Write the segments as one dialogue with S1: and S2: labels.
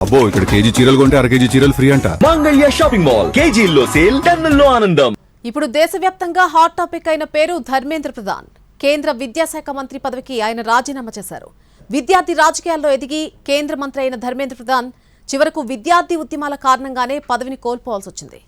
S1: అబ్బో ఇక్కడ కేజీ చీరలు కొంటే అర కేజీ చీరలు ఫ్రీ అంట.
S2: మంగళ్య షాపింగ్ మాల్ కేజీల్లో సేల్, టన్నుల్లో ఆనందం.
S3: ఇప్పుడు దేశవ్యాప్తంగా హాట్ టాపిక్ అయిన పేరు ధర్మేంద్ర ప్రధాన్. కేంద్ర విద్యాశాఖ మంత్రి పదవికి ఆయన రాజీనామా చేశారు. విద్యార్థి రాజకీయాల్లో ఎదిగి కేంద్ర మంత్రి అయిన ధర్మేంద్ర ప్రధాన్ చివరకు విద్యార్థి ఉద్యమాల కారణంగానే పదవిని కోల్పోవాల్సి వచ్చింది.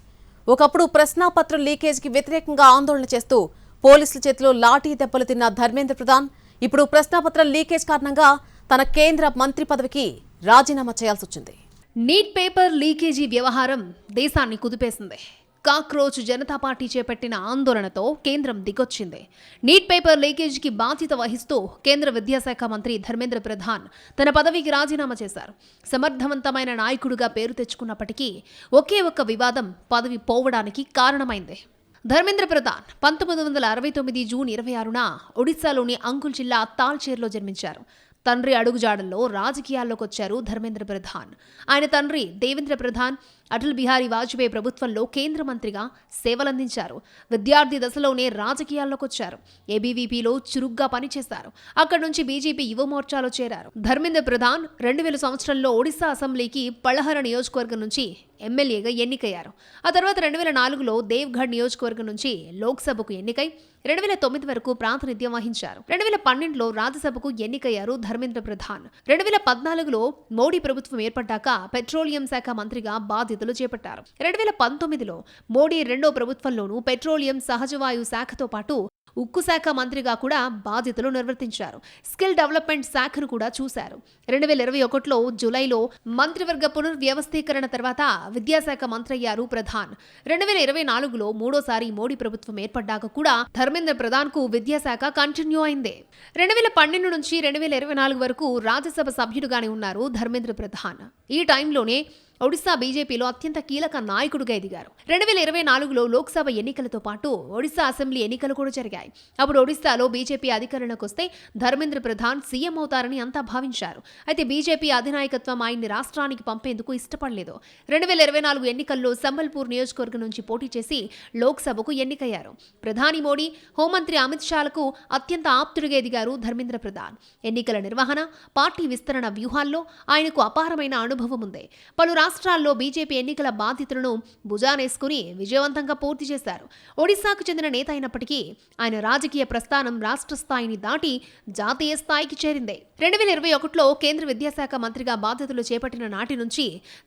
S3: ఒకప్పుడు ప్రశ్నాపత్రం లీకేజీకి వ్యతిరేకంగా ఆందోళన చేస్తూ పోలీసుల చేతిలో లాఠీ దెబ్బలు తిన్న ధర్మేంద్ర ప్రధాన్ ఇప్పుడు ప్రశ్నాపత్రం లీకేజ్ కారణంగా తన కేంద్ర మంత్రి పదవికి రాజీనామా చేయాల్సి వచ్చింది.
S4: నీట్ పేపర్ లీకేజీ వ్యవహారం దేశాన్ని కుదిపేసింది. కాక్రోచ్ జనతా పార్టీ చేపట్టిన ఆందోళనతో కేంద్రం దిగొచ్చింది. నీట్ పేపర్ లీకేజీకి బాధ్యత వహిస్తూ కేంద్ర విద్యాశాఖ మంత్రి ధర్మేంద్ర ప్రధాన్ తన పదవికి రాజీనామా చేశారు. సమర్థవంతమైన నాయకుడిగా పేరు తెచ్చుకున్నప్పటికీ ఒకే ఒక్క వివాదం పదవి పోవడానికి కారణమైంది. ధర్మేంద్ర ప్రధాన్ 1969 జూన్ 26న ఒడిశాలోని అంగుల్ జిల్లా తాల్చేర్లో జన్మించారు. తండ్రి అడుగుజాడల్లో రాజకీయాల్లోకి వచ్చారు ధర్మేంద్ర ప్రధాన్. ఆయన తండ్రి దేవేంద్ర ప్రధాన్ అటల్ బిహారీ వాజ్పేయి ప్రభుత్వంలో కేంద్ర మంత్రిగా సేవలందించారు. విద్యార్థి దశలోనే రాజకీయాల్లోకి వచ్చారు. ఏబీవీపీలో చురుగ్గా పనిచేశారు. అక్కడి నుంచి బీజేపీ యువ మోర్చాలో చేరారు. ధర్మేంద్ర ప్రధాన్ 2000 సంవత్సరంలో ఒడిశా అసెంబ్లీకి పళహర నియోజకవర్గం నుంచి ఎమ్మెల్యేగా ఎన్నికయ్యారు. ఆ తర్వాత 2004లో దేవ్గఢ్ నియోజకవర్గం నుంచి లోక్సభకు ఎన్నికై 2009 వరకు ప్రాతినిధ్యం వహించారు. 2012లో రాజ్యసభకు ఎన్నికయ్యారు ధర్మేంద్ర ప్రధాన్. 2014లో మోడీ ప్రభుత్వం ఏర్పడ్డాక పెట్రోలియం శాఖ మంత్రిగా బాధ్యతలు చేపట్టారు. 2019లో మోడీ రెండో ప్రభుత్వంలోనూ పెట్రోలియం సహజవాయు శాఖతో పాటు ఉక్కు శాఖ మంత్రిగా కూడా బాధ్యతలు నిర్వర్తించారు. స్కిల్ డెవలప్మెంట్ శాఖను కూడా చూశారు. 2021లో జూలైలో మంత్రివర్గ పునర్వ్యవస్థీకరణ తర్వాత విద్యాశాఖ మంత్రి అయ్యారు ప్రధాన్. 2024లో మూడోసారి మోడీ ప్రభుత్వం ఏర్పడ్డాక కూడా ధర్మేంద్ర ప్రధాన్ కు విద్యాశాఖ కంటిన్యూ అయింది. 2012 నుంచి 2024 వరకు రాజ్యసభ సభ్యుడుగానే ఉన్నారు ధర్మేంద్ర ప్రధాన్. ఈ టైంలోనే ఒడిశా బీజేపీలో అత్యంత కీలక నాయకుడిగా ఎదిగారు. 2024లో లోక్సభ ఎన్నికలతో పాటు ఒడిశా అసెంబ్లీ ఎన్నికలు కూడా జరిగాయి. అప్పుడు ఒడిశాలో బీజేపీ అధికారంలోకి వస్తే ధర్మేంద్ర ప్రధాన్ సీఎం అవుతారని అంతా భావించారు. అయితే బీజేపీ అధినాయకత్వం ఆయన్ని రాష్ట్రానికి పంపేందుకు ఇష్టపడలేదు. 2024 ఎన్నికల్లో సంబల్పూర్ నియోజకవర్గం నుంచి పోటీ చేసి లోక్సభకు ఎన్నికయ్యారు. ప్రధాని మోడీ, హోంమంత్రి అమిత్ షాలకు అత్యంత ఆప్తుడిగా ఎదిగారు ధర్మేంద్ర ప్రధాన్. ఎన్నికల నిర్వహణ, పార్టీ విస్తరణ వ్యూహాల్లో ఆయనకు అపారమైన అనుభవం ఉంది. పలు రాష్ట్రాల్లో బీజేపీ ఎన్నికల బాధ్యతలను భుజానేసుకుని విజయవంతంగా పూర్తి చేశారు. ఒడిశాకు చెందిన నేత అయినప్పటికీ ఆయన రాజకీయ ప్రస్థానం రాష్ట్ర స్థాయిని దాటి జాతీయ స్థాయికి చేరింది. 2021లో కేంద్ర విద్యాశాఖ మంత్రిగా బాధ్యతలు చేపట్టిన నాటి నుంచి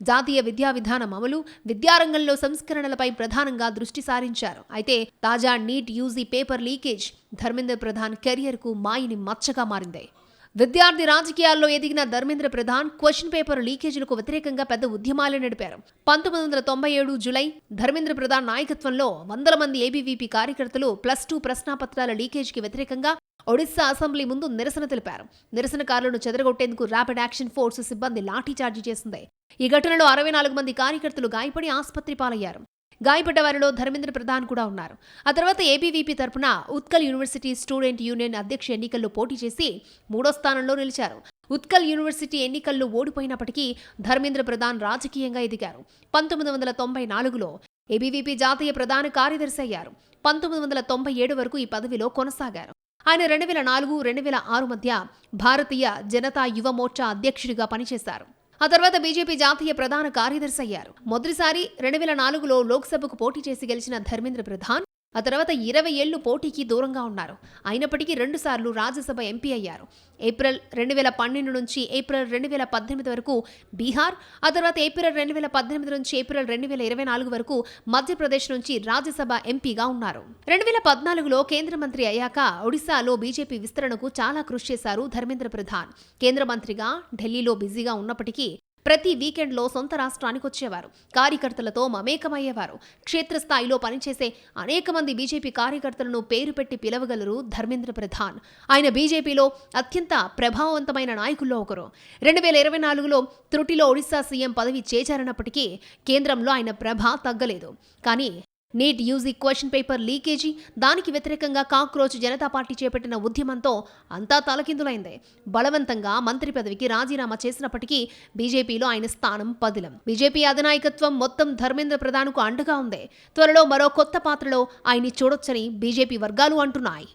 S4: జాతీయ విద్యా విధానం అమలు, విద్యారంగంలో సంస్కరణలపై ప్రధానంగా దృష్టి సారించారు. అయితే తాజా NEET UG paper leakage Dharmendra Pradhan కెరియర్కు మాయని మచ్చగా మారింది. విద్యార్థి రాజకీయాల్లో ఎదిగిన ధర్మేంద్ర ప్రధాన్ క్వశ్చన్ పేపర్ లీకేజీలకు వ్యతిరేకంగా పెద్ద ఉద్యమాలు నడిపారు. 1997 జూలై ధర్మేంద్ర ప్రధాన్ నాయకత్వంలో వందల మంది ఏబీవీపీ కార్యకర్తలు +2 ప్రశ్నాపత్రాల లీకేజీకి వ్యతిరేకంగా ఒడిశా అసెంబ్లీ ముందు నిరసన తెలిపారు. నిరసనకారులను చెదరగొట్టేందుకు ర్యాపిడ్ యాక్షన్ ఫోర్స్ సిబ్బంది లాఠీచార్జీ చేసింది. ఈ ఘటనలో 64 మంది కార్యకర్తలు గాయపడి ఆసుపత్రి పాలయ్యారు. గాయపడ్డ వారిలో ధర్మేంద్ర ప్రధాన్ కూడా ఉన్నారు. ఆ తర్వాత ఏబీవీపీ తరపున ఉత్కల్ యూనివర్సిటీ స్టూడెంట్ యూనియన్ అధ్యక్ష ఎన్నికల్లో పోటీ చేసి 3వ స్థానంలో నిలిచారు. ఉత్కల్ యూనివర్సిటీ ఎన్నికల్లో ఓడిపోయినప్పటికీ ధర్మేంద్ర ప్రధాన్ రాజకీయంగా ఎదిగారు. 1994లో ఏబీవీపీ జాతీయ ప్రధాన కార్యదర్శి అయ్యారు. 1997 వరకు ఈ పదవిలో కొనసాగారు. ఆయన 2004, 2006 మధ్య భారతీయ జనతా యువ మోర్చా అధ్యక్షుడిగా పనిచేశారు. ఆ తర్వాత బీజేపీ జాతీయ ప్రధాన కార్యదర్శి అయ్యారు. మొదటిసారి 2004లో లోక్సభకు పోటీ చేసి గెలిచిన ధర్మేంద్ర ప్రధాన్ ఆ తర్వాత 20 ఏళ్లు పోటీకి దూరంగా ఉన్నారు. అయినప్పటికీ 2 సార్లు రాజ్యసభ ఎంపీ అయ్యారు. ఏప్రిల్ 2012 నుంచి ఏప్రిల్ 2018 వరకు బీహార్, ఆ తర్వాత ఏప్రిల్ 2018 నుంచి ఏప్రిల్ 2024 వరకు మధ్యప్రదేశ్ నుంచి రాజ్యసభ ఎంపీగా ఉన్నారు. 2014లో కేంద్ర మంత్రి అయ్యాక ఒడిశాలో బీజేపీ విస్తరణకు చాలా కృషి చేశారు ధర్మేంద్ర ప్రధాన్. కేంద్ర మంత్రిగా ఢిల్లీలో బిజీగా ఉన్నప్పటికీ ప్రతి వీకెండ్లో సొంత రాష్ట్రానికి వచ్చేవారు. కార్యకర్తలతో మమేకమయ్యేవారు. క్షేత్రస్థాయిలో పనిచేసే అనేక మంది బీజేపీ కార్యకర్తలను పేరు పెట్టి పిలవగలరు ధర్మేంద్ర ప్రధాన్. ఆయన బీజేపీలో అత్యంత ప్రభావవంతమైన నాయకుల్లో ఒకరు. 2024లో త్రుటిలో ఒడిశా సీఎం పదవి చేజారినప్పటికీ కేంద్రంలో ఆయన ప్రభ తగ్గలేదు. కానీ NEET UG question paper leakage, దానికి వ్యతిరేకంగా కాక్రోచ్ జనతా పార్టీ చేపట్టిన ఉద్యమంతో అంతా తలకిందులైంది. బలవంతంగా మంత్రి పదవికి రాజీనామా చేసినప్పటికీ బీజేపీలో ఆయన స్థానం పదిలం. బీజేపీ అధినాయకత్వం మొత్తం ధర్మేంద్ర ప్రధాన్కు అండగా ఉంది. త్వరలో మరో కొత్త పాత్రలో ఆయన్ని చూడొచ్చని బీజేపీ వర్గాలు అంటున్నాయి.